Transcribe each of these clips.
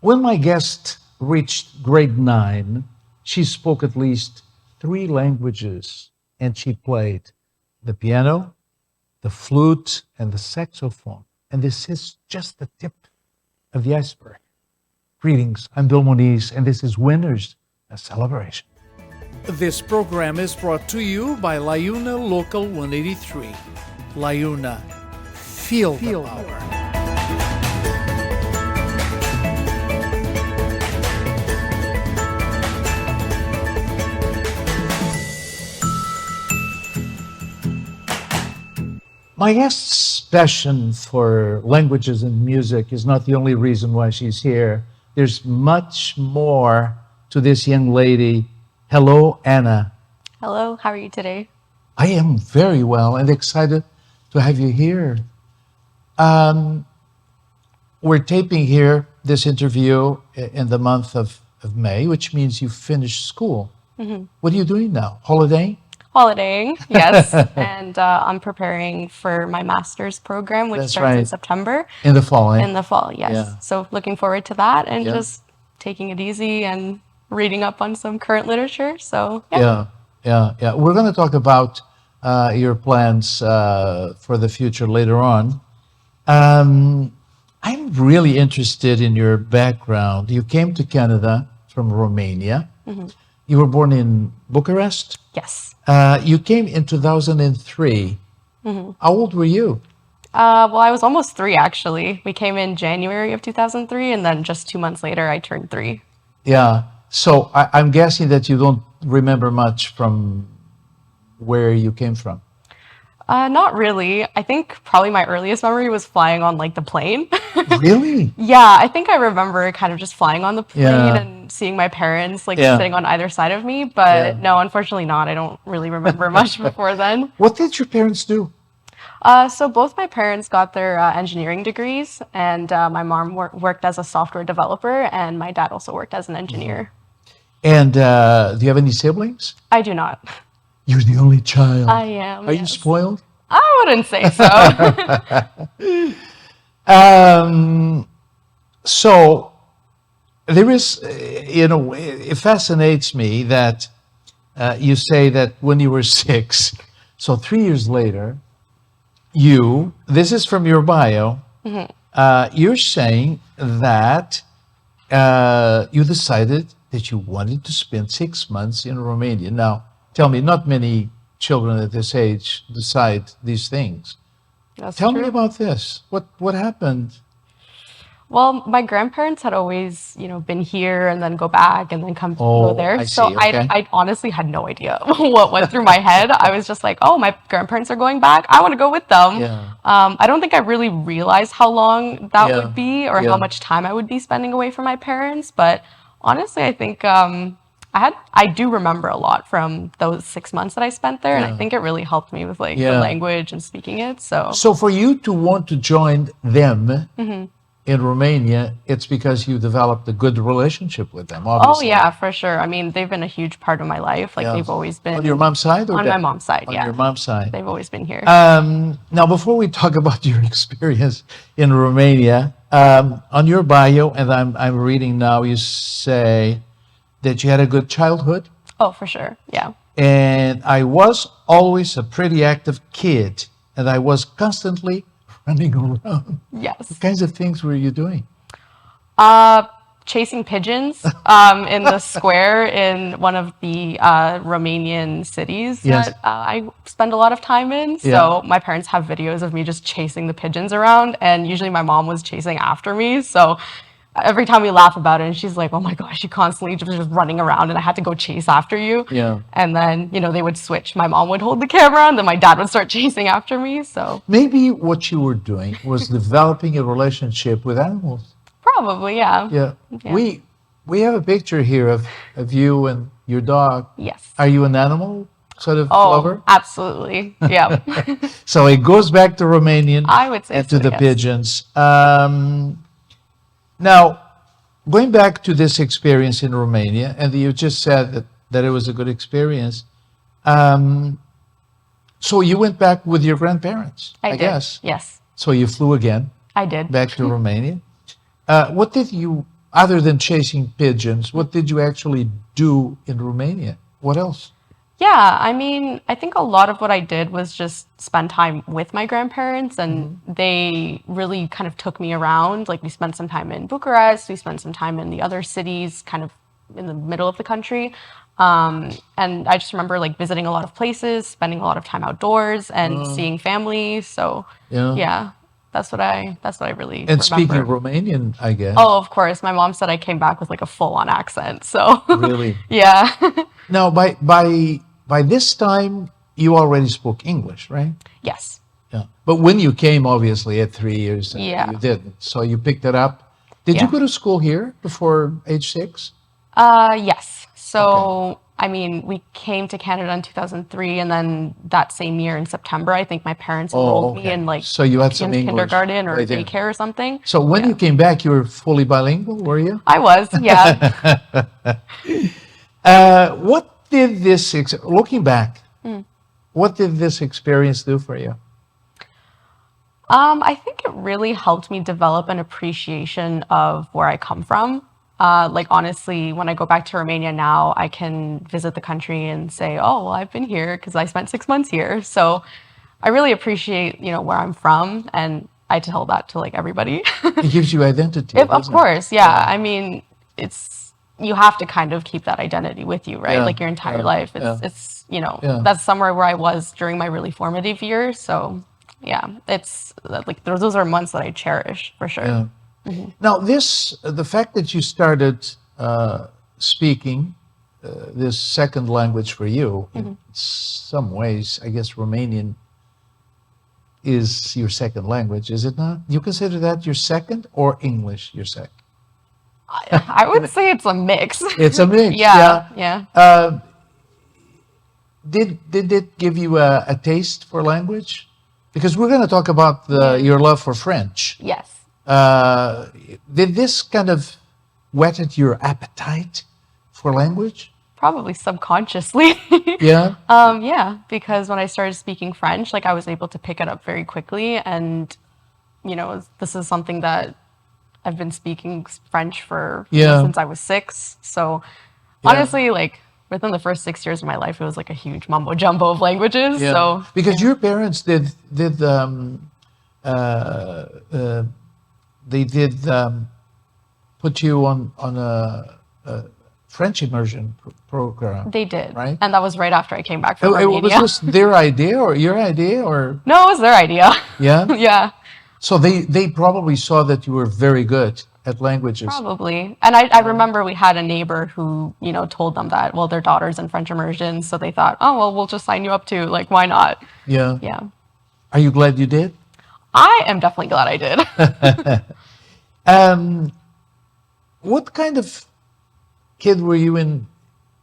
When my guest reached grade 9, she spoke at least 3 languages and she played the piano, the flute, and the saxophone. And this is just the tip of the iceberg. Greetings, I'm Bill Moniz, and this is Winners, a Celebration. This program is brought to you by Liuna Local 183. Liuna, feel the power. My guest's passion for languages and music is not the only reason why she's here. There's much more to this young lady. Hello, Anna. Hello, how are you today? I am very well and excited to have you here. We're taping here this interview in the month of May, which means you finished school. Mm-hmm. What are you doing now? Holidaying? Holidaying, yes. And I'm preparing for my master's program, which starts in September. In the fall, eh? In the fall, yes. Yeah. So looking forward to that and just taking it easy and reading up on some current literature. So, yeah. We're going to talk about your plans for the future later on. I'm really interested in your background. You came to Canada from Romania. Mm-hmm. You were born in Bucharest? Yes. You came in 2003. Mm-hmm. How old were you? Well, I was almost 3, actually. We came in January of 2003, and then just 2 months later, I turned 3. Yeah. So I'm guessing that you don't remember much from where you came from. Not really. I think probably my earliest memory was flying on like the plane. Really? Yeah, I think I remember kind of just flying on the plane and seeing my parents like sitting on either side of me. But no, unfortunately not. I don't really remember much before then. What did your parents do? So both my parents got their engineering degrees, and my mom worked as a software developer, and my dad also worked as an engineer. And do you have any siblings? I do not. You're the only child. I am. Are you spoiled? I wouldn't say so. So there is, it fascinates me that you say that when you were 6, so 3 years later, this is from your bio, mm-hmm. You're saying that you decided that you wanted to spend 6 months in Romania. Now, tell me, not many children at this age decide these things. Tell me about this. What happened? Well, my grandparents had always, been here and then go back and then go there. I honestly had no idea what went through my head. I was just like, oh, my grandparents are going back. I want to go with them. Yeah. I don't think I really realized how long that would be or how much time I would be spending away from my parents. But honestly, I think I do remember a lot from those 6 months that I spent there, and I think it really helped me with the language and speaking it. So for you to want to join them in Romania, it's because you developed a good relationship with them, obviously. Oh yeah, for sure. I mean, they've been a huge part of my life. They've always been on your mom's side, or on my mom's side. On your mom's side, they've always been here. Now, before we talk about your experience in Romania, on your bio, and I'm reading now, you say that you had a good childhood. Oh, for sure, yeah. And I was always a pretty active kid, and I was constantly running around. Yes. What kinds of things were you doing? Chasing pigeons in the square in one of the Romanian cities that I spend a lot of time in. So my parents have videos of me just chasing the pigeons around, and usually my mom was chasing after me. So every time we laugh about it, and she's like, oh my gosh, you constantly just running around and I had to go chase after you. Yeah. And then, they would switch. My mom would hold the camera and then my dad would start chasing after me. So maybe what you were doing was developing a relationship with animals. Probably, yeah. Yeah. We have a picture here of you and your dog. Yes. Are you an animal sort of lover? Absolutely. Yeah. So it goes back to Romanian. I would say and to the pigeons. Now, going back to this experience in Romania, and you just said that it was a good experience. So you went back with your grandparents, I did. guess. Yes. So you flew again. I did. Back to Romania. What did you other than chasing pigeons, what did you actually do in Romania? What else? Yeah, I mean, I think a lot of what I did was just spend time with my grandparents, and they really kind of took me around. Like, we spent some time in Bucharest, we spent some time in the other cities, kind of in the middle of the country. And I just remember like visiting a lot of places, spending a lot of time outdoors, and seeing family. So yeah, that's what I really And speaking remember. Romanian, I guess. Oh, of course, my mom said I came back with like a full-on accent. So Really? yeah. Now, by this time, you already spoke English, right? Yes. Yeah. But when you came, obviously, at 3 years, Yeah. you didn't. So you picked it up. Did you Yeah. go to school here before age 6? Yes. Okay. So, I mean, we came to Canada in 2003, and then that same year in September, I think my parents Oh, enrolled me okay. in like So you had some English kindergarten or right there. daycare or something. So when Yeah. you came back, you were fully bilingual, were you? I was, yeah. What did looking back, what did this experience do for you? I think it really helped me develop an appreciation of where I come from. Like, honestly, when I go back to Romania now, I can visit the country and say, oh, well, I've been here because I spent 6 months here. So I really appreciate, where I'm from, and I tell that to like everybody. It gives you identity, Of doesn't it? course, yeah. I mean, you have to kind of keep that identity with you, right? Yeah, Like your entire yeah, life. yeah, yeah. That's somewhere where I was during my really formative years. So yeah, it's like those are months that I cherish for sure. Yeah. Now, the fact that you started speaking this second language for you, in some ways, I guess Romanian is your second language, is it not? You consider that your second, or English your second? I would say it's a mix. It's a mix, Yeah, yeah. yeah. Did it give you a taste for language? Because we're going to talk about your love for French. Yes. Did this kind of whetted your appetite for language? Probably subconsciously. Yeah. Yeah, because when I started speaking French, like I was able to pick it up very quickly, and this is something that I've been speaking French for since I was 6. So honestly, like within the first 6 years of my life, it was like a huge mumbo jumbo of languages. Yeah. So because your parents did they did put you on a French immersion program. they did, right? and that was right after I came back from Was Romania. this their idea or your idea or? No, it was their idea. Yeah. Yeah. So they probably saw that you were very good at languages. Probably. And I remember we had a neighbor who, told them that, well, their daughter's in French immersion. So they thought, oh, well, we'll just sign you up too. Like, why not? Yeah. Yeah. Are you glad you did? I am definitely glad I did. What kind of kid were you in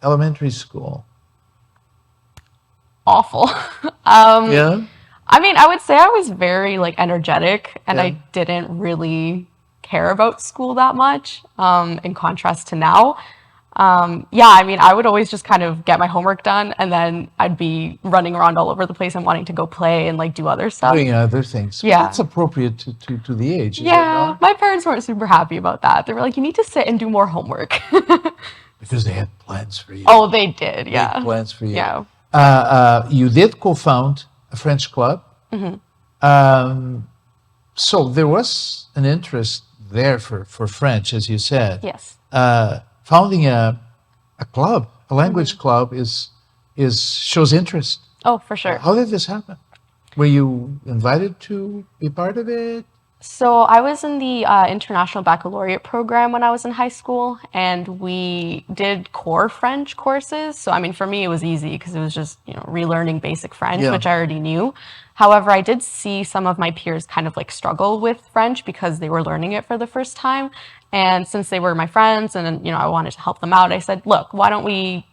elementary school? Awful. Yeah. I mean, I would say I was very like energetic, and Yeah. I didn't really care about school that much, in contrast to now. Yeah, I mean, I would always just kind of get my homework done, and then I'd be running around all over the place and wanting to go play and like do other stuff. Doing other things. But Yeah. that's appropriate to the age, is it Yeah, not? my parents weren't super happy about that. They were like, you need to sit and do more homework. Because they had plans for you. Oh, they did, Big yeah. plans for you. Yeah. You did co-found a French club. So there was an interest there for French, as you said. Yes. Founding a club, a language club, shows interest. Oh, for sure. How did this happen? Were you invited to be part of it? So I was in the International Baccalaureate program when I was in high school, and we did core French courses. So I mean, for me, it was easy because it was just relearning basic French, Yeah. which I already knew. However, I did see some of my peers kind of like struggle with French because they were learning it for the first time. And since they were my friends, and I wanted to help them out, I said, "Look, why don't we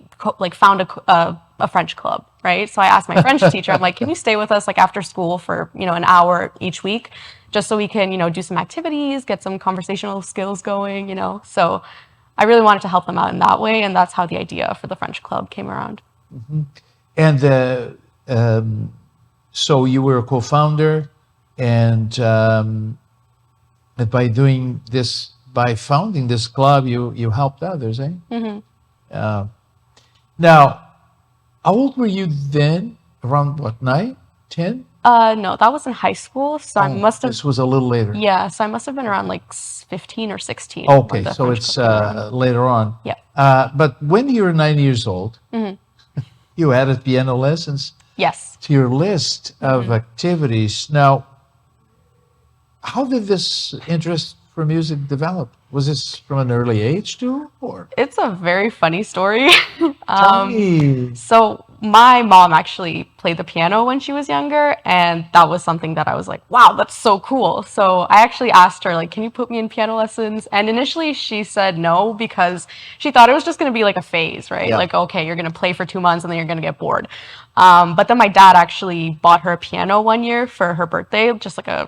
found a French club?" Right? So I asked my French teacher, I'm like, "Can you stay with us like after school for an hour each week?" Just so we can, do some activities, get some conversational skills going, So I really wanted to help them out in that way, and that's how the idea for the French club came around. And so you were a co-founder, and by doing by founding this club, you helped others, eh? Mm-hmm. Uh, Now, how old were you then? Around what, 9, 10? No, that was in high school, so I Oh, must have, this was a little later. yeah, so I must have been around like 15 or 16 when Okay, the so French it's club came around. later on. Yeah. But when you were 9 years old, Mm-hmm. you added piano lessons Yes. to your list of Mm-hmm. activities. Now, how did this interest for music develop? Was this from an early age too, or It's a very funny story. tell me? So my mom actually played the piano when she was younger, and that was something that I was like, wow, that's so cool. So I actually asked her, like, can you put me in piano lessons? And initially she said no because she thought it was just going to be like a phase, right? Yeah. Like, okay, you're going to play for 2 months and then you're going to get bored. But then my dad actually bought her a piano one year for her birthday, just like a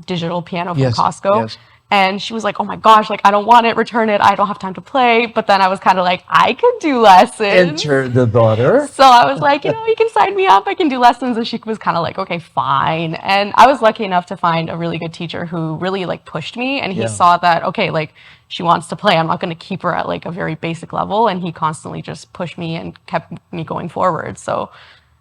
digital piano from Yes, Costco. yes. And she was like, oh my gosh, like, I don't want it, return it. I don't have time to play. But then I was kind of like, I could do lessons. Enter the daughter. So I was like, you can sign me up. I can do lessons. And she was kind of like, okay, fine. And I was lucky enough to find a really good teacher who really like pushed me. And he Yeah. saw that, okay, like she wants to play. I'm not going to keep her at like a very basic level. And he constantly just pushed me and kept me going forward. So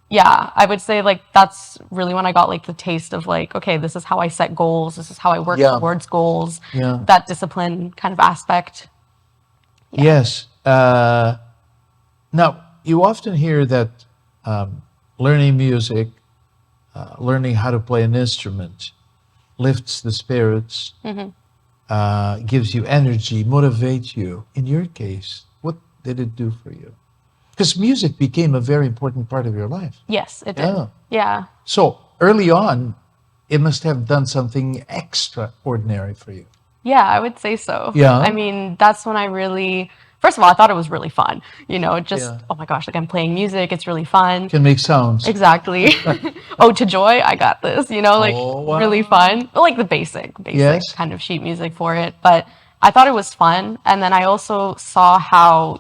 yeah, I would say like that's really when I got like the taste of like, okay, this is how I set goals. This is how I work Yeah. towards goals. Yeah. That discipline kind of aspect. Yeah. Yes. Now, you often hear that learning music, learning how to play an instrument, lifts the spirits, gives you energy, motivates you. In your case, what did it do for you? Because music became a very important part of your life. Yes, it did. Yeah. Yeah. So early on, it must have done something extraordinary for you. Yeah, I would say so. Yeah. I mean, that's when I really, first of all, I thought it was really fun. Just, Yeah. oh my gosh, like I'm playing music. It's really fun. Can make sounds. Exactly. Oh, to joy, I got this, like Oh, wow. really fun. Like the basic Yes. kind of sheet music for it. But I thought it was fun. And then I also saw how,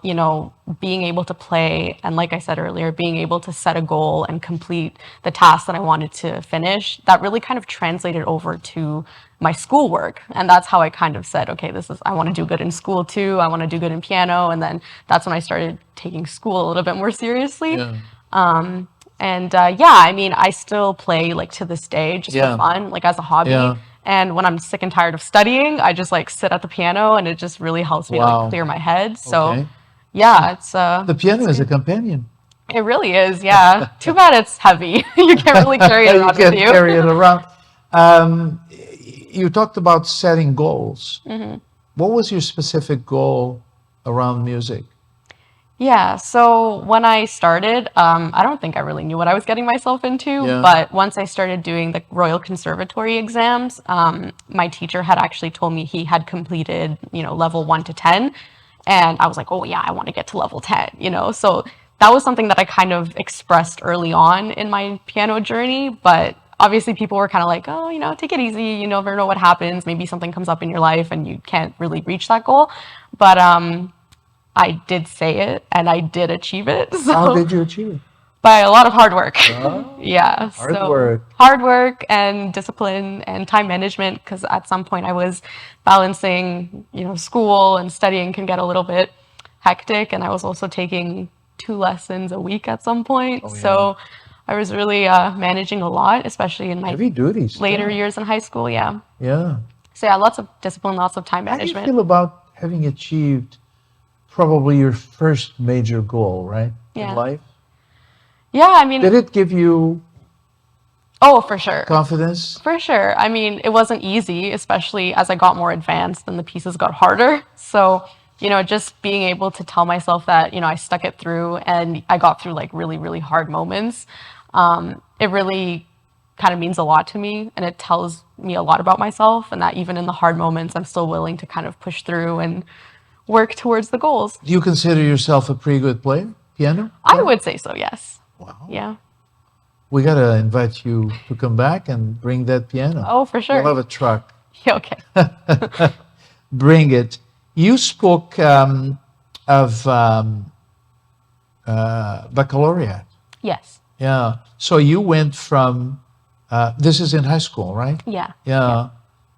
being able to play and like I said earlier, being able to set a goal and complete the task that I wanted to finish, that really kind of translated over to my schoolwork. And that's how I kind of said, okay, I want to do good in school too. I want to do good in piano. And then that's when I started taking school a little bit more seriously. Yeah. I mean, I still play like to this day just Yeah. for fun, like as a hobby. Yeah. And when I'm sick and tired of studying, I just like sit at the piano and it just really helps me Wow. like clear my head. So Okay. yeah, it's The piano is a companion. it really is, yeah. Too bad it's heavy. You can't really carry it You around can with you. carry it around. You talked about setting goals. Mm-hmm. What was your specific goal around music? Yeah, so when I started, I don't think I really knew what I was getting myself into, Yeah. but once I started doing the Royal Conservatory exams, my teacher had actually told me he had completed, level 1 to 10, and I was like, oh yeah, I want to get to level 10, So that was something that I kind of expressed early on in my piano journey, but obviously people were kind of like, oh, take it easy, you never know what happens, maybe something comes up in your life and you can't really reach that goal, but I did say it and I did achieve it. So How did you achieve it? by a lot of hard work. Oh, Yeah. hard work. Hard work and discipline and time management, because at some point I was balancing, school and studying can get a little bit hectic, and I was also taking 2 lessons a week at some point. Oh, yeah. So I was really managing a lot, especially in my Heavy duties. later yeah. years in high school. Yeah. Yeah. So yeah, lots of discipline, lots of time How do you management. feel about having achieved probably your first major goal, right? Yeah. In life? Yeah, I mean, Did it give you oh, for sure. confidence? For sure. I mean, it wasn't easy, especially as I got more advanced and the pieces got harder. So, just being able to tell myself that, I stuck it through and I got through like really, really hard moments. It really kind of means a lot to me, and it tells me a lot about myself, and that even in the hard moments, I'm still willing to kind of push through and work towards the goals. Do you consider yourself a pretty good player, piano? I would say so, yes. Wow. Yeah. We got to invite you to come back and bring that piano. Oh, for sure. We'll have a truck. Yeah, okay. Bring it. You spoke of baccalaureate. Yes. Yeah. So you went from, this is in high school, right? Yeah. Yeah.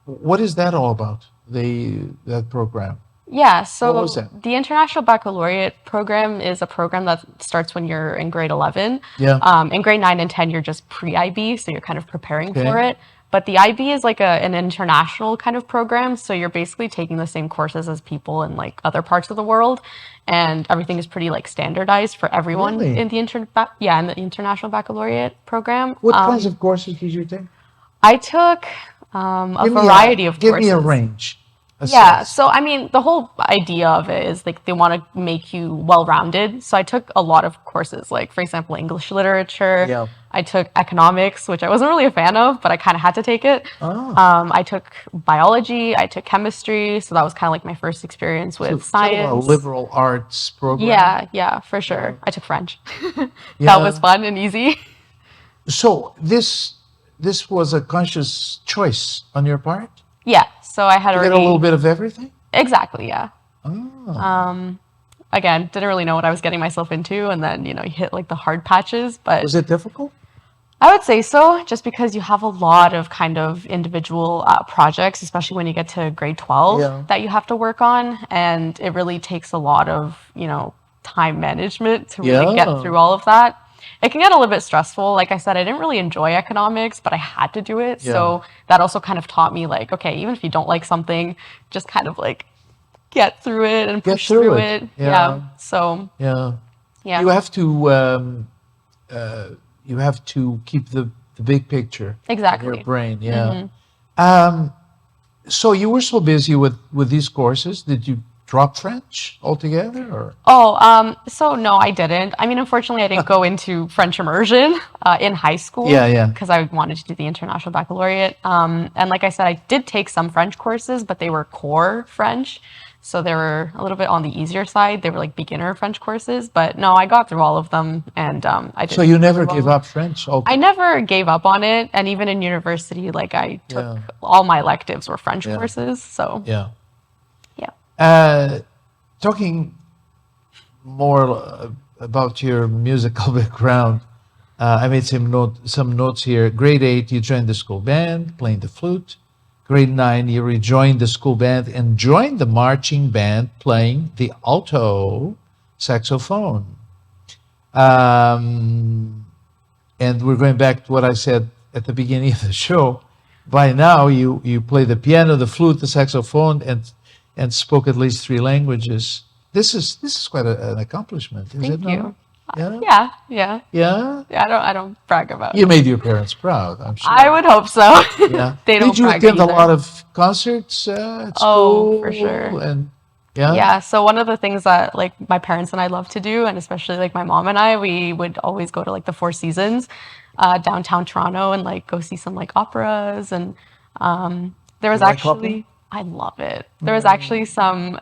What is that all about? that program? Yeah, What was so that? the International Baccalaureate program is a program that starts when you're in grade 11. Yeah. In grade 9 and 10, you're just pre-IB, so you're kind of preparing for Okay. it. But the IB is like an international kind of program, so you're basically taking the same courses as people in like other parts of the world, and everything is pretty like standardized for everyone Really? in the in the International Baccalaureate program. What kinds of courses did you take? I took a variety of Give me a courses. range, a Yeah, sense. so I mean, the whole idea of it is like they want to make you well-rounded. So I took a lot of courses, like for example, English literature. Yeah. I took economics, which I wasn't really a fan of, but I kind of had to take it. Ah, I took biology, I took chemistry, so that was kind of like my first experience so with sort of a science. liberal arts program. Yeah, yeah, for Yeah. sure. I took French. That was Yeah. fun and easy. So this was a conscious choice on your part Yeah, so I had to get a little already bit of everything. exactly, yeah. Ah. Again, didn't really know what I was getting myself into, and then you hit like the hard patches, but Was it difficult? I would say so, just because you have a lot of kind of individual projects, especially when you get to grade 12, Yeah. that you have to work on, and it really takes a lot of time management to really get Yeah. through all of that. It can get a little bit stressful. Like I said, I didn't really enjoy economics, but I had to do it. Yeah. So that also kind of taught me like, okay, even if you don't like something, just kind of like get through it and Get push through through it. it. Yeah. Yeah. So Yeah. yeah, You have to you have to keep the big picture in your exactly. brain. Yeah. Um, so you were so busy with these courses, did you drop French altogether, or? Oh, so no, I didn't. I mean, unfortunately, I didn't go into French immersion in high school Yeah, yeah. because I wanted to do the International Baccalaureate. And like I said, I did take some French courses, but they were core French. So they were a little bit on the easier side. They were like beginner French courses, but no, I got through all of them and I So did you really never gave well. up French I altogether? never gave up on it, and even in university, like I took Yeah, all my electives were French yeah, courses. So yeah. yeah. Uh, Talking more about your musical background, I made some notes here. Grade 8, you joined the school band, playing the flute. Grade 9, you rejoined the school band and joined the marching band, playing the alto saxophone. Um, and we're going back to what I said at the beginning of the show. By now, you play the piano, the flute, the saxophone, and spoke at least 3 languages. This is quite an accomplishment, is it Thank not? you. Yeah, Yeah, yeah. yeah. Yeah, I don't brag about You it. made your parents proud, I'm I sure. would hope so. Yeah. They Did don't you brag attend a lot either. of concerts at Oh, for school? sure. And yeah, Yeah, so one of the things that like my parents and I love to do, and especially like my mom and I, we would always go to like the Four Seasons, downtown Toronto, and like go see some like operas. And there you was like opera? actually, I love it. There was actually some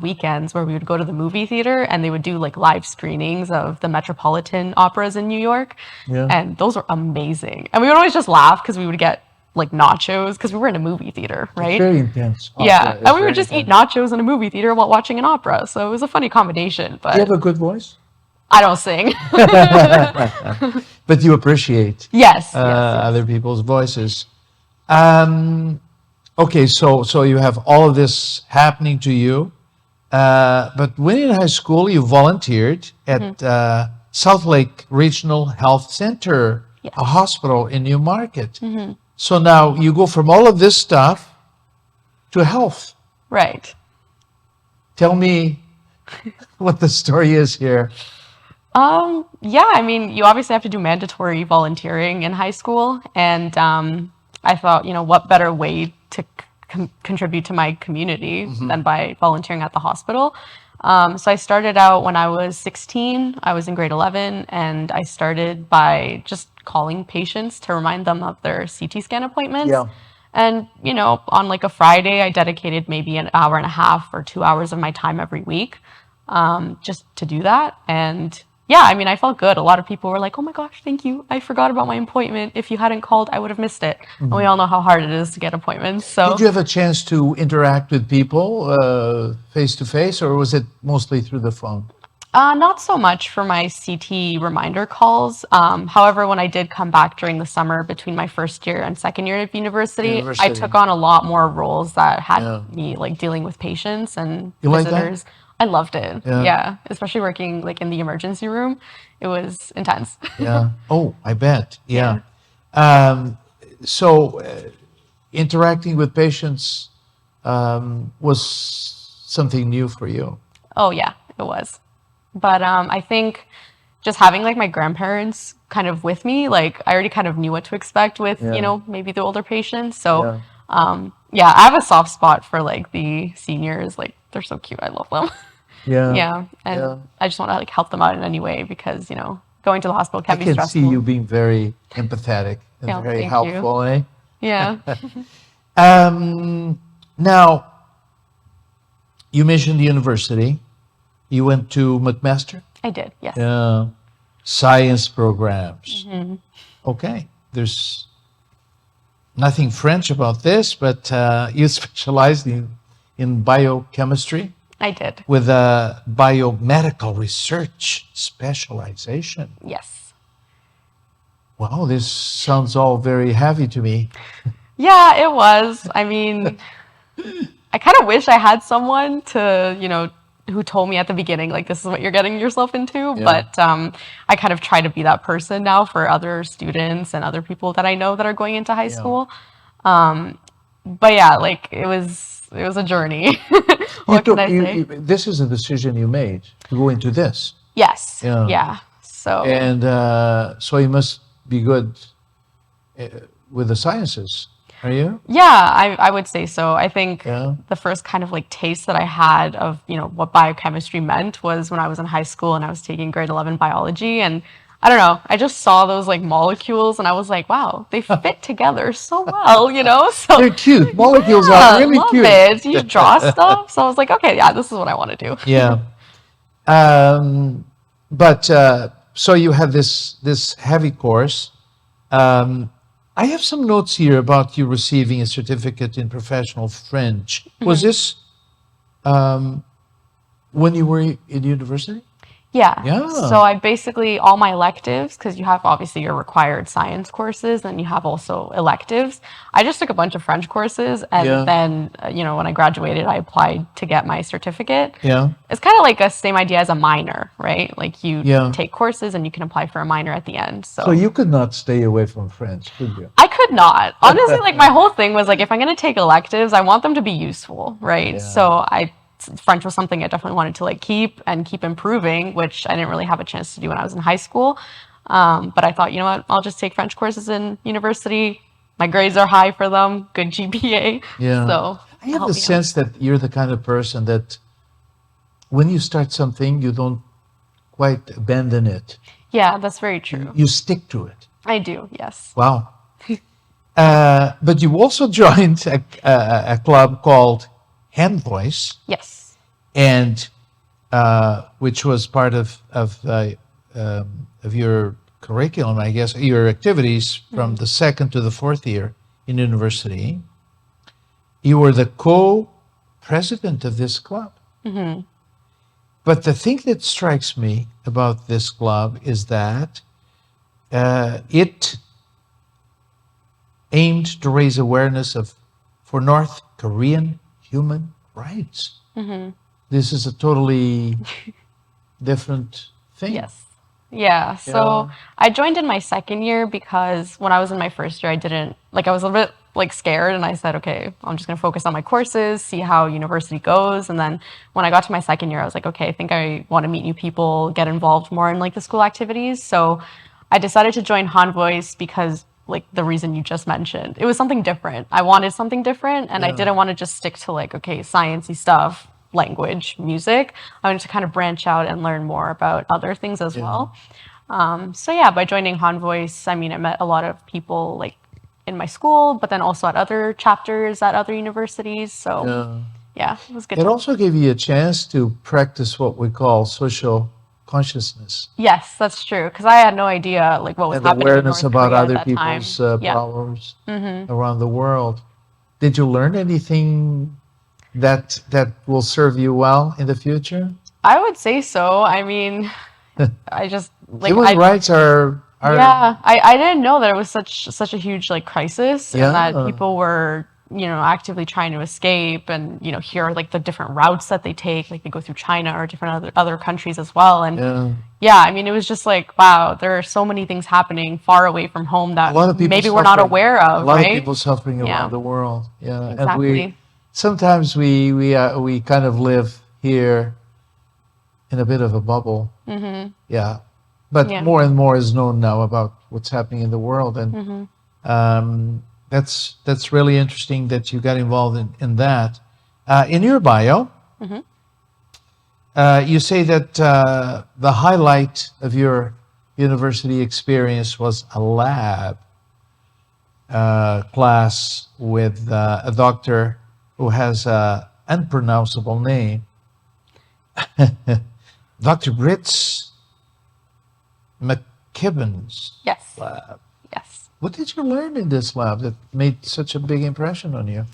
weekends where we would go to the movie theater and they would do like live screenings of the Metropolitan operas in New York. Yeah. And those were amazing. And we would always just laugh because we would get like nachos because we were in a movie theater, It's right? very intense. Yeah, Opera is and we would very just eat intense. nachos in a movie theater while watching an opera. So it was a funny combination, Do you have but a good voice? I don't sing. But you appreciate Yes, yes, yes. other people's voices. Um, okay, so you have all of this happening to you, but when in high school, you volunteered at South Lake Regional Health Center, Yes. a hospital in Newmarket. So now you go from all of this stuff to health. Right. Tell me what the story is here. Yeah, I mean, you obviously have to do mandatory volunteering in high school, and I thought, what better way to contribute to my community than by volunteering at the hospital. So I started out when I was 16. I was in grade 11, and I started by just calling patients to remind them of their CT scan appointments. Yeah. And, on like a Friday, I dedicated maybe an hour and a half or 2 hours of my time every week just to do that. And yeah, I mean, I felt good. A lot of people were like, oh my gosh, thank you. I forgot about my appointment. If you hadn't called, I would have missed it. And we all know how hard it is to get appointments. So Did you have a chance to interact with people face to face, or was it mostly through the phone? Not so much for my CT reminder calls. However, when I did come back during the summer between my first year and second year of university, I took on a lot more roles that had me like dealing with patients and visitors. I loved it. Yeah. Especially working like in the emergency room. It was intense. Yeah. Oh, I bet. Yeah. So interacting with patients was something new for you. Oh, yeah, it was. But I think just having like my grandparents kind of with me, like I already kind of knew what to expect with, maybe the older patients. So yeah, I have a soft spot for like the seniors. Like they're so cute. I love them. Yeah. And I just want to like help them out in any way because, going to the hospital can be stressful. I can see you being very empathetic and very helpful, eh? Yeah. Now, you mentioned the university. You went to McMaster? I did, yes. Science programs. Okay. There's nothing French about this, but you specialized in biochemistry? I did. With a biomedical research specialization? Yes. Wow, this sounds all very heavy to me. Yeah, it was. I mean, I kind of wish I had someone to, who told me at the beginning, like, this is what you're getting yourself into. But I kind of try to be that person now for other students and other people that I know that are going into high school. But yeah, like, it was a journey. What can I say? This is a decision you made to go into this. Yes. Yeah. So. And so you must be good with the sciences. Are you? Yeah, I would say so. I think the first kind of like taste that I had of, what biochemistry meant was when I was in high school and I was taking grade 11 biology. And I don't know, I just saw those like molecules and I was like, wow, they fit together so well, So they're cute. Molecules are really cute. It. You draw stuff. So I was like, okay, yeah, this is what I want to do. Yeah. But so you had this heavy course. I have some notes here about you receiving a certificate in professional French. Was this when you were in university? Yeah. So I basically, all my electives, because you have obviously your required science courses, and you have also electives. I just took a bunch of French courses, and then, when I graduated, I applied to get my certificate. Yeah. It's kind of like the same idea as a minor, right? Like you take courses and you can apply for a minor at the end. So you could not stay away from French, could you? I could not. Honestly, like my whole thing was like, if I'm going to take electives, I want them to be useful, right? So French was something I definitely wanted to like keep improving, which I didn't really have a chance to do when I was in high school. But I thought, you know what, I'll just take French courses in university. My grades are high for them, good GPA. Yeah. So I have the sense that you're the kind of person that when you start something, you don't quite abandon it. Yeah, that's very true. You stick to it. I do, yes. Wow. But you also joined a club called Hand Voice. Yes. And which was part of your curriculum, I guess, your activities from the second to the fourth year in university. You were the co-president of this club. But the thing that strikes me about this club is that it aimed to raise awareness for North Korean human rights. This is a totally different thing. Yes. Yeah. So I joined in my second year because when I was in my first year, I was a bit like scared, and I said, okay, I'm just going to focus on my courses, see how university goes. And then when I got to my second year, I was like, okay, I think I want to meet new people, get involved more in like the school activities. So I decided to join Han Voice because like the reason you just mentioned, it was something different. I wanted something different, and I didn't want to just stick to like, okay, sciencey stuff, language, music. I wanted to kind of branch out and learn more about other things as well. So yeah, by joining Han Voice, I met a lot of people like in my school, but then also at other chapters at other universities. So yeah, it was good. It also gave you a chance to practice what we call social consciousness. Yes, that's true. Because I had no idea like what was happening. Awareness in North about Korea other at that people's time. problems around the world. Did you learn anything that will serve you well in the future? I would say so. I mean, I just like Human rights are yeah, I didn't know that it was such a huge like crisis and that yeah. people were, actively trying to escape and, here are like the different routes that they take, like they go through China or different other countries as well. And Yeah. yeah, I mean, it was just like, wow, there are so many things happening far away from home A lot that of people maybe we're not suffering. aware A of, lot of right? people suffering around Yeah, the world. Yeah, and exactly. sometimes we kind of live here in a bit of a bubble. Yeah, but Yeah. more and more is known now about what's happening in the world, and that's really interesting that you got involved in that. In your bio, you say that the highlight of your university experience was a lab class with a doctor who has an unpronounceable name, Dr. Brits McKibben's Yes. lab. Yes. What did you learn in this lab that made such a big impression on you?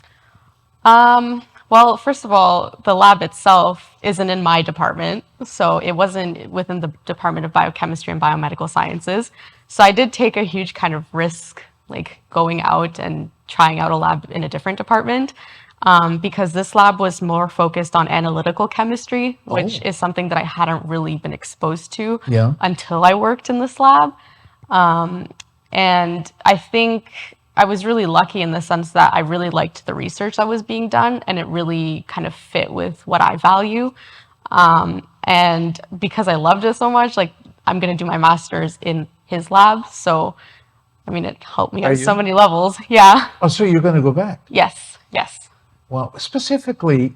Well, first of all, the lab itself isn't in my department, so it wasn't within the Department of Biochemistry and Biomedical Sciences. So I did take a huge kind of risk, like going out and trying out a lab in a different department, because this lab was more focused on analytical chemistry, which Oh, is something that I hadn't really been exposed to yeah. until I worked in this lab. And I think I was really lucky in the sense that I really liked the research that was being done and it really kind of fit with what I value. And because I loved it so much, like I'm going to do my master's in his lab. So, I mean, it helped me Are on so you? many levels. Yeah. Oh, so you're going to go back? Yes. Yes. Well, specifically,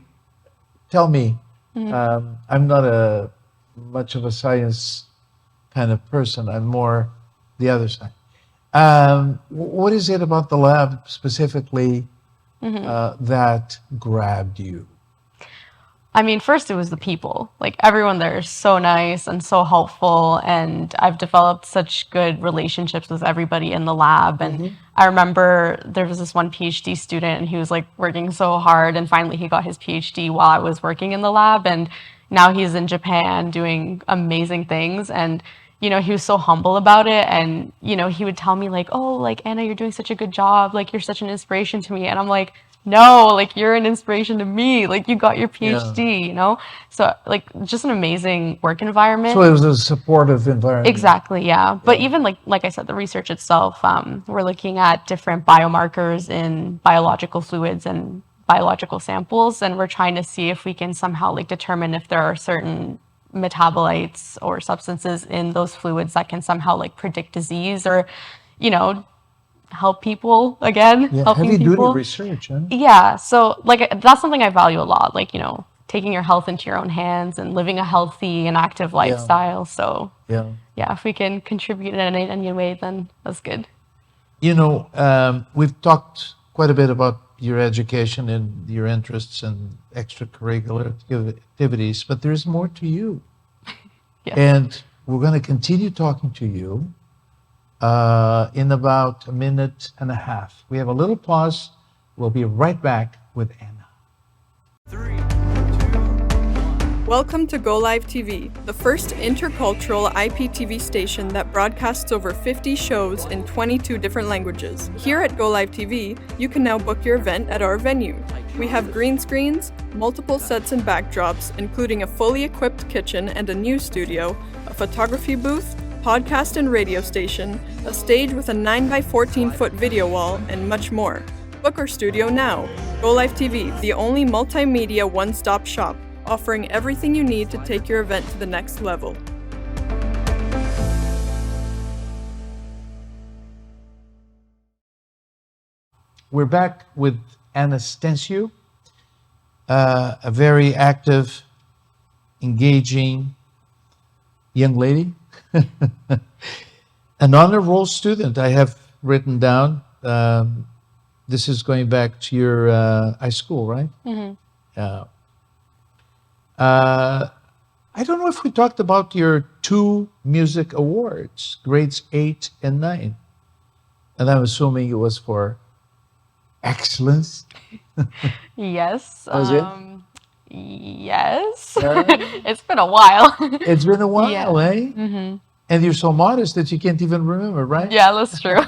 tell me. I'm not a much of a science kind of person. I'm more the other side. What is it about the lab specifically that grabbed you? I mean, first it was the people. Like everyone there is so nice and so helpful, and I've developed such good relationships with everybody in the lab. And I remember there was this one PhD student, and he was like working so hard, and finally he got his PhD while I was working in the lab, and now he's in Japan doing amazing things. And he was so humble about it, and he would tell me like, "Oh, like Anna, you're doing such a good job. Like you're such an inspiration to me." And I'm like, no, like you're an inspiration to me. Like you got your Yeah. PhD. So like just an amazing work So environment. it was a supportive environment. Exactly, yeah. But Yeah. even like I said, the research itself, we're looking at different biomarkers in biological fluids and biological samples, and we're trying to see if we can somehow like determine if there are certain metabolites or substances in those fluids that can somehow like predict disease or, you know, help people again, Yeah. helping Heavy duty people. research, huh? Yeah, so like that's something I value a lot, like, taking your health into your own hands and living a healthy and active Yeah. lifestyle. So, Yeah. yeah, if we can contribute in any way, then that's good. We've talked quite a bit about your education and your interests and extracurricular activities, but there's more to you. Yes. And we're going to continue talking to you in about a minute and a half. We have a little pause. We'll be right back with Anna. 3, 2, 1. Welcome to Go Live TV, the first intercultural IPTV station that broadcasts over 50 shows in 22 different languages. Here at Go Live TV, you can now book your event at our venue. We have green screens, multiple sets and backdrops, including a fully equipped kitchen and a news studio, a photography booth, podcast and radio station, a stage with a 9x14-foot video wall, and much more. Book our studio now. Go Live TV, the only multimedia one-stop shop, offering everything you need to take your event to the next level. We're back with Anna Stanciu, a very active, engaging young lady, an honor roll student. I have written down. This is going back to your high school, right? Yeah. I don't know if we talked about your 2 music awards, grades 8 and 9. And I'm assuming it was for excellence. Yes. Was it? Yes. It's been a while. It's been a while, Yeah. eh? And you're so modest that you can't even remember, right? Yeah, that's true.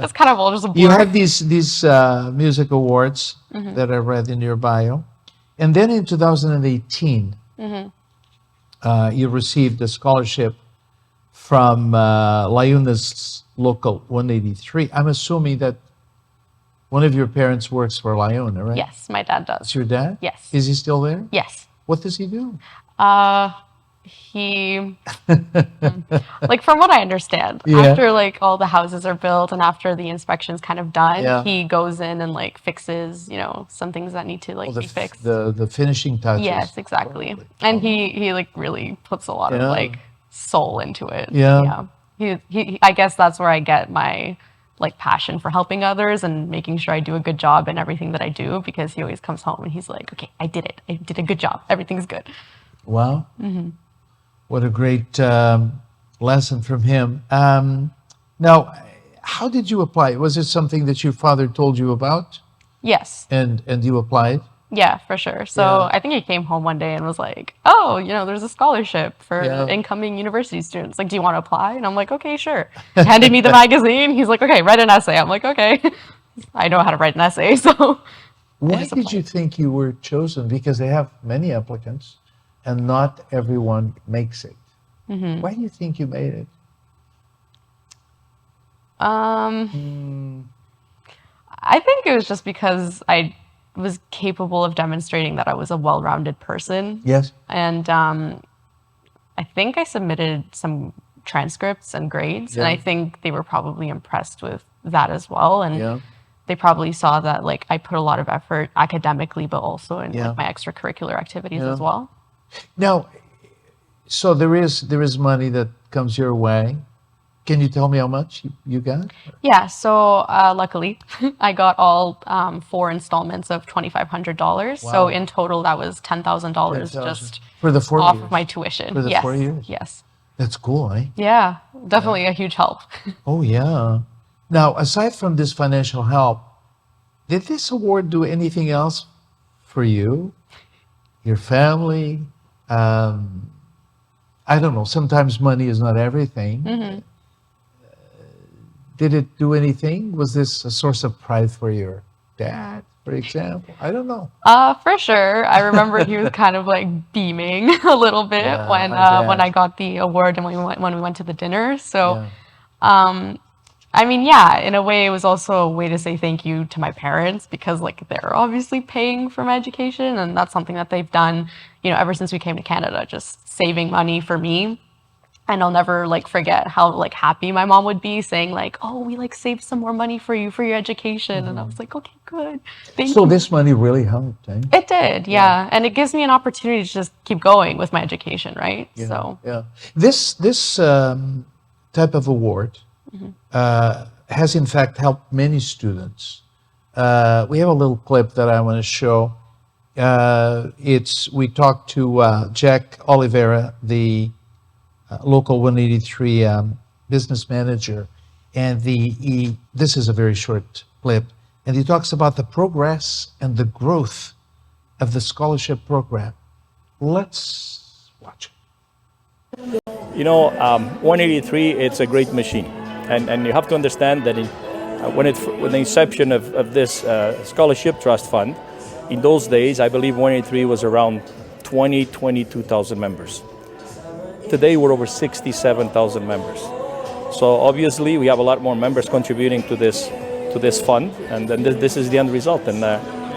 It's kind of all just a You blur. had these music awards that I read in your bio, and then in 2018, you received a scholarship from Layuna's Local 183. I'm assuming that one of your parents works for Layuna, right? Yes, my dad It's does. your dad? Yes. Is he still there? Yes. What does he do? He like from what I understand, Yeah. after like all the houses are built and after the inspection's kind of done, Yeah. he goes in and like fixes, some things that need to like be fixed. The finishing touches. Yes, exactly. Probably. And he like really puts a lot of Yeah. like soul into it. Yeah. He I guess that's where I get my like passion for helping others and making sure I do a good job in everything that I do, because he always comes home and he's like, "Okay, I did it. I did a good job. Everything's good." Wow. What a great lesson from him. Now, how did you apply? Was it something that your father told you about Yes. and you applied? Yeah, for sure. So Yeah. I think he came home one day and was like, "Oh, there's a scholarship for Yeah. incoming university students. Like, do you want to apply?" And I'm like, "Okay, sure." He handed me the magazine. He's like, "Okay, write an essay." I'm like, "Okay." I know how to write an essay, so Why just did you think you were chosen? Because they have many applicants and not everyone makes it. Why do you think you made it? I think it was just because I was capable of demonstrating that I was a well-rounded person. Yes. And I think I submitted some transcripts and grades, and Yeah. I think they were probably impressed with that as well. And Yeah. they probably saw that like I put a lot of effort academically, but also in Yeah. like my extracurricular activities Yeah. as well. Now, so there is money that comes your way. Can you tell me how much you got? Yeah, so luckily I got all 4 installments of $2,500. Wow. So in total, that was $10,000 $10,000 just for the 4 off years. of my tuition. For the Yes, 4 years. yes. That's cool, eh? Yeah, definitely a huge help. Oh, yeah. Now, aside from this financial help, did this award do anything else for you, your family? I don't know. Sometimes money is not everything. Did it do anything? Was this a source of pride for your dad, for example? I don't know. For sure. I remember he was kind of like beaming a little bit Yeah, when I bet. I got the award and when we went to the dinner. So Yeah. I mean, yeah, in a way, it was also a way to say thank you to my parents, because like they're obviously paying for my education, and that's something that they've done, ever since we came to Canada, just saving money for me. And I'll never like forget how like happy my mom would be saying like, "Oh, we like saved some more money for you for your education." And I was like, "Okay, good. Thank So you." this money really helped, eh? It did, yeah. And it gives me an opportunity to just keep going with my education, right? So Yeah. This type of award has in fact helped many students. We have a little clip that I want to show. We talked to Jack Oliveira, the local 183 business manager, and this is a very short clip, and he talks about the progress and the growth of the scholarship program. Let's watch it. 183, it's a great machine. And you have to understand that when the inception of this scholarship trust fund, in those days, I believe 183 was around 22,000 members. Today, we're over 67,000 members. So obviously, we have a lot more members contributing to this fund, and then this is the end result. And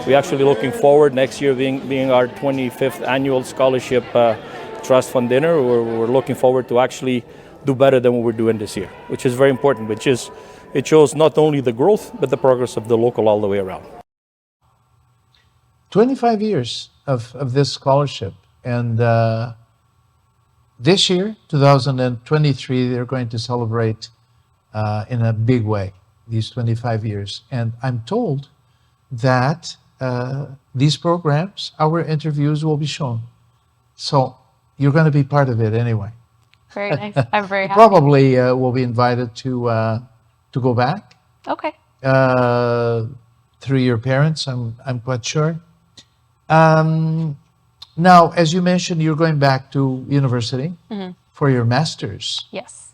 we're actually looking forward next year being our 25th annual scholarship trust fund dinner. We're looking forward to actually do better than what we're doing this year, which is very important. It shows not only the growth but the progress of the local all the way around. 25 years of this scholarship, and this year, 2023, they're going to celebrate in a big way these 25 years. And I'm told that these programs, our interviews will be shown. So you're going to be part of it anyway. very nice. I'm very happy. Probably will be invited to go back Okay. through your parents. I'm quite sure. Now, as you mentioned, you're going back to university for your master's, Yes.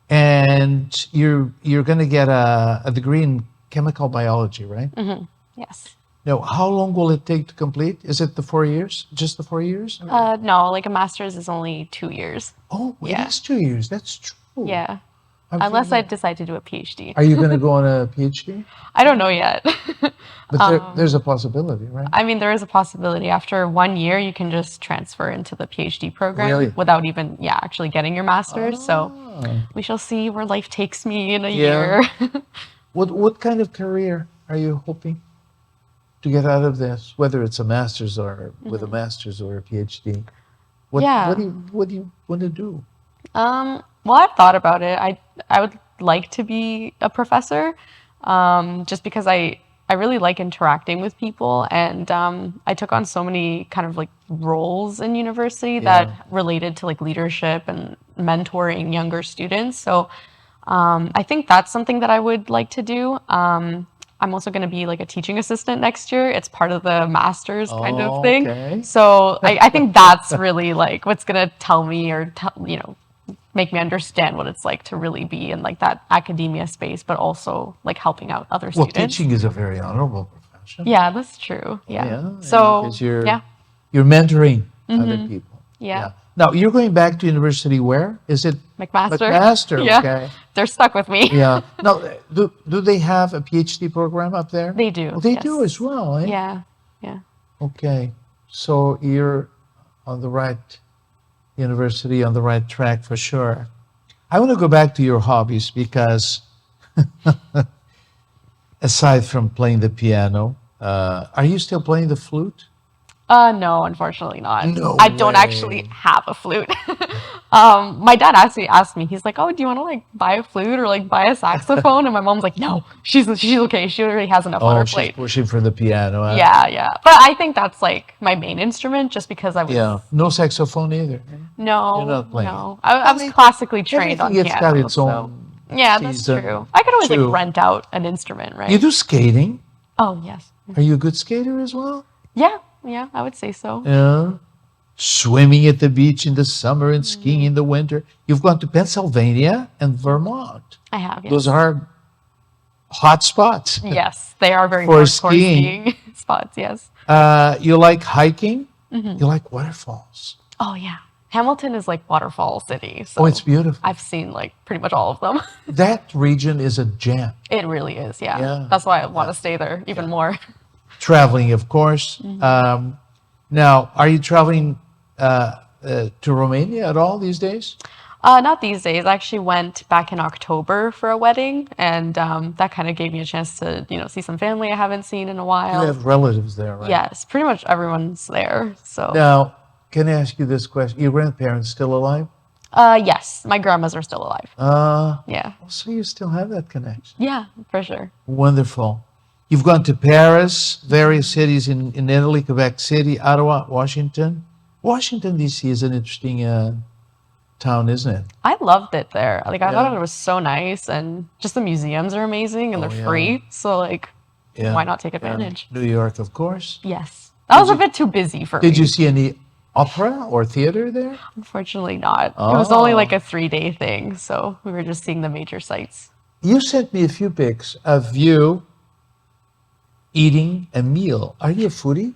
and you're going to get a degree in chemical biology, right? Yes. Now, how long will it take to complete? Is it the 4 years? Just the 4 years? No, like a master's is only 2 years. Oh, it Yeah. is 2 years. That's true. Yeah. I'm Unless I thinking- decide to do a PhD. Are you going to go on a PhD? I don't know yet. But there's a possibility, right? I mean, there is a possibility. After 1 year, you can just transfer into the PhD program Really? without even, actually getting your master's. So we shall see where life takes me in a year. What kind of career are you hoping to get out of this? Whether it's a master's or with a master's or a PhD. Yeah. What do you want to do? Well, I've thought about it. I would like to be a professor, just because I really like interacting with people, and I took on so many kind of like roles in university that related to like leadership and mentoring younger students. So I think that's something that I would like to do. I'm also going to be like a teaching assistant next year. It's part of the master's kind of thing. Okay. So I think that's really like what's going to tell me or make me understand what it's like to really be in like that academia space, but also like helping out other Well, students. teaching is a very honorable profession. Yeah, that's true. Yeah. Yeah, So because you're yeah. you're mentoring other people. Yeah. Now you're going back to university. Where is it? McMaster. McMaster. Yeah. Okay. They're stuck with me. Yeah. Now, do they have a PhD program up there? They do. Well, they yes. do as well. Eh? Yeah. Yeah. Okay. So you're on the right university, on the right track for sure. I want to go back to your hobbies because aside from playing the piano, are you still playing the flute? No, unfortunately not. No I don't way. actually have a flute. My dad actually asked me, he's like, oh, do you want to like buy a flute or like buy a saxophone? And my mom's like, no, she's okay. She already has enough on Oh, her she's plate. pushing for the piano. Huh? Yeah. But I think that's like my main instrument just because I was, Yeah. No saxophone either. no, You're not playing. no. I was classically trained on Everything, it's piano. got its so. own Yeah, that's season, true. I could always too. like rent out an instrument, right? You do skating. Oh, yes. Are you a good skater as well? Yeah, I would say so. Yeah. Swimming at the beach in the summer and skiing in the winter. You've gone to Pennsylvania and Vermont. I have, yes. Those are hot spots. Yes, they are very For hardcore skiing spots, yes. You like hiking? You like waterfalls. Oh, yeah. Hamilton is like waterfall city. So Oh, it's beautiful. I've seen like pretty much all of them. That region is a gem. It really is, yeah. Yeah. That's why I want to stay there even more. Traveling, of course. Now, are you traveling to Romania at all these days? Not these days. I actually went back in October for a wedding, and that kind of gave me a chance to, see some family I haven't seen in a while. You have relatives there, right? Yes, pretty much everyone's there. So Now, can I ask you this question? Your grandparents still alive? yes, my grandmas are still alive. Yeah. So you still have that connection. Yeah, for sure. Wonderful. You've gone to Paris, various cities in Italy, Quebec City, Ottawa, Washington. Washington, D.C. is an interesting town, isn't it? I loved it there. Like I Yeah. thought it was so nice, and just the museums are amazing and Oh, they're yeah. free. So like, Yeah. why not take advantage? New York, of course. Yes, that was a bit too busy for me. Did you see any opera or theater there? Unfortunately, not. It was only Oh. like a 3-day thing, so we were just seeing the major sites. You sent me a few pics of you eating a meal. Are you a foodie?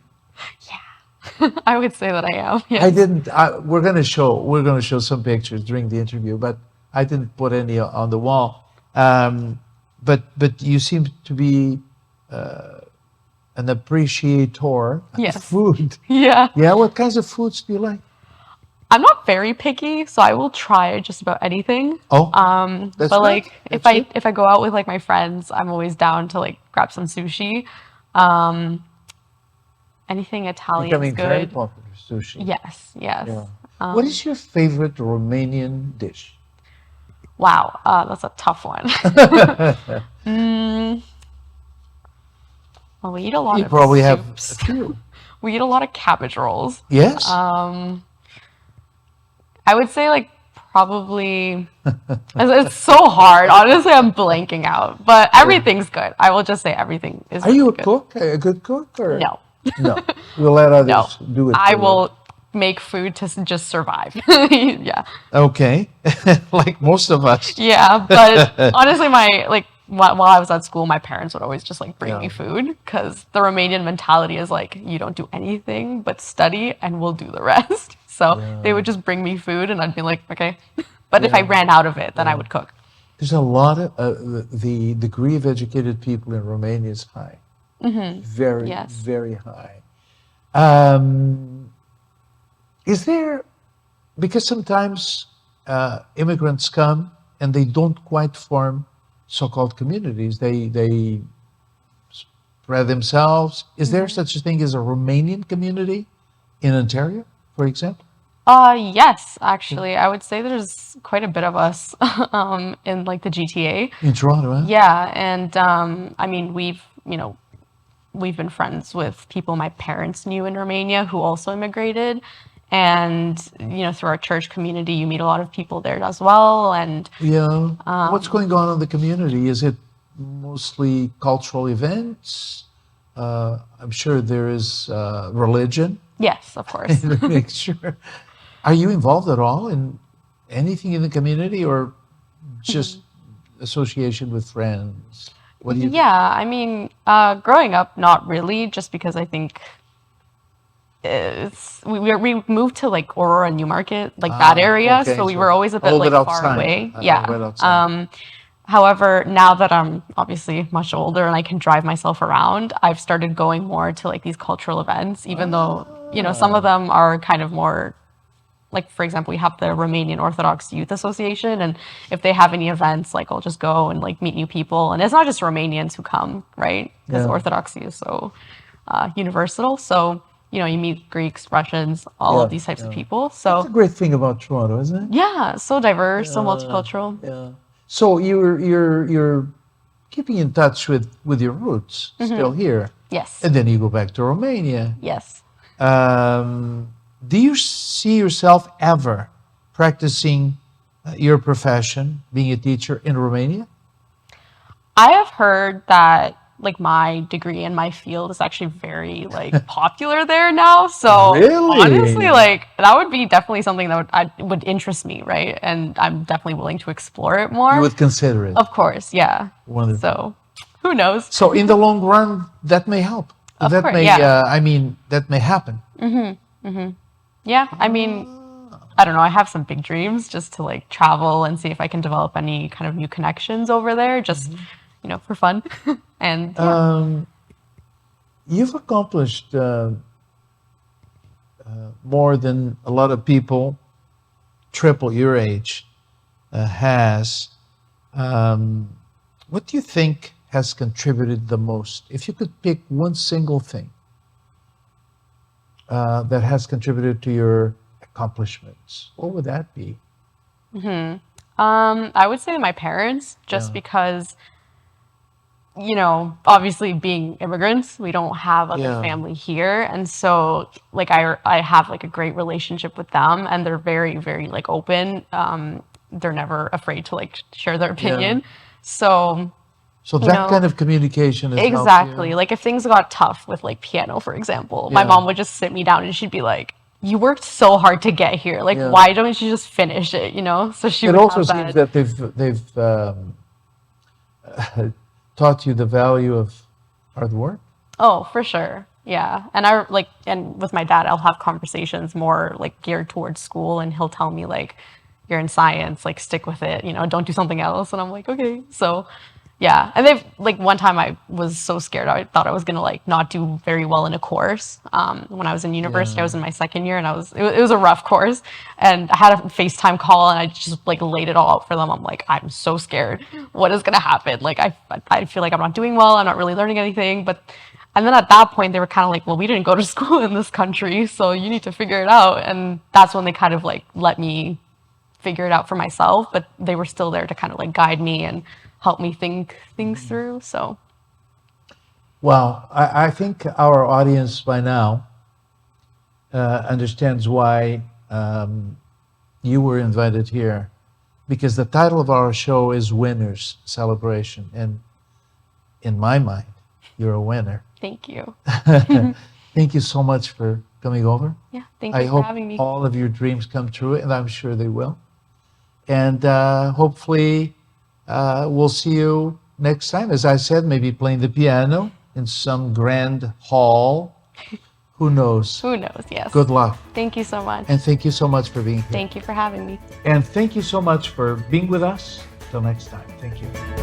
I would say that I am. Yes. I didn't. We're gonna show some pictures during the interview, but I didn't put any on the wall. But you seem to be an appreciator Yes. of food. Yeah. Yeah. What kinds of foods do you like? I'm not very picky, so I will try just about anything. Oh, that's But good. like That's good. if I go out with like my friends, I'm always down to like grab some sushi. Anything Italian Becoming is very good. popular, sushi. Yes. Yeah. What is your favorite Romanian dish? Wow, that's a tough one. Well, we eat a lot You of probably have a soups. few. We eat a lot of cabbage rolls. Yes. I would say like probably it's so hard. Honestly, I'm blanking out. But everything's good. I will just say everything is Are you a really good. cook? A good cook? Or? No. No, we'll let No, others do it. I for you. will make food to just survive. Yeah. Okay, like most of us. Yeah, but honestly, my like while I was at school, my parents would always just like bring me Yeah. food because the Romanian mentality is like you don't do anything but study and we'll do the rest. So they would just bring me food and I'd be like, okay. But if I Yeah. ran out of it, then I would cook. There's a lot of the degree of educated people in Romania is high, very, Yes. very high. Um, is there, because sometimes immigrants come and they don't quite form so-called communities. They spread themselves. Is there such a thing as a Romanian community in Ontario, for example? Yes, actually, I would say there's quite a bit of us in like the GTA. In Toronto, huh? Yeah, and I mean, we've been friends with people my parents knew in Romania who also immigrated. And, through our church community, you meet a lot of people there as well. And Yeah. What's going on in the community? Is it mostly cultural events? I'm sure there is religion. yes, of course. To make sure. Are you involved at all in anything in the community or just association with friends? What do you Yeah, I mean, growing up, not really, just because I think we moved to like Aurora Newmarket, like that area, okay, so we so were always a a bit little bit like far outside, away. a Yeah. little bit outside. However, now that I'm obviously much older and I can drive myself around, I've started going more to like these cultural events, even though, some of them are kind of more like, for example, we have the Romanian Orthodox Youth Association, and if they have any events, like I'll just go and like meet new people. And it's not just Romanians who come, right? Because Yeah. Orthodoxy is so universal. So, you meet Greeks, Russians, all Yeah, of these types of yeah. people. That's a So, great thing about Toronto, isn't it? yeah, so diverse, so multicultural. Yeah. So you're keeping in touch with your roots still here, Yes. and then you go back to Romania. Yes. Do you see yourself ever practicing your profession, being a teacher in Romania? I have heard that like my degree in my field is actually very like popular there now. So Really? honestly, like that would be definitely something that would interest me, right? And I'm definitely willing to explore it more. You would consider it. Of course, yeah. Wonderful. So who knows? So in the long run, that may help. Of that course, may, yeah. that may happen. Yeah, I mean, I don't know. I have some big dreams just to like travel and see if I can develop any kind of new connections over there, just for fun. And yeah. You've accomplished more than a lot of people triple your age has. What do you think has contributed the most? If you could pick one single thing that has contributed to your accomplishments, what would that be? I would say my parents, just because, obviously being immigrants, we don't have other Yeah. family here. And so like I have like a great relationship with them and they're very, very like open. They're never afraid to like share their opinion. So So that kind of communication is exactly. Like if things got tough with like piano, for example, my Yeah. mom would just sit me down and she'd be like, "You worked so hard to get here. Like, Yeah. why don't you just finish it?" So she It would also have seems that they've taught you the value of hard work. Oh, for sure. Yeah. And with my dad, I'll have conversations more like geared towards school and he'll tell me like, "You're in science, like stick with it, don't do something else." And I'm like, "Okay." So yeah. And like one time I was so scared. I thought I was going to like not do very well in a course. When I was in university, I was in my second year and it was a rough course and I had a FaceTime call and I just like laid it all out for them. I'm like, "I'm so scared. What is going to happen? Like, I feel like I'm not doing well. I'm not really learning anything." And then at that point they were kind of like, "Well, we didn't go to school in this country, so you need to figure it out." And that's when they kind of like let me figure it out for myself, but they were still there to kind of like guide me and help me think things through. So, Well, I think our audience by now understands why you were invited here, because the title of our show is Winners Celebration, and in my mind, you're a winner. thank you. Thank you so much for coming over. Yeah, thank you I for hope having me. all of your dreams come true, and I'm sure they will. And hopefully, we'll see you next time. As I said, maybe playing the piano in some grand hall. Who knows? Who knows? Yes. Good luck. Thank you so much. And thank you so much for being here. Thank you for having me. And thank you so much for being with us. Till next time. Thank you.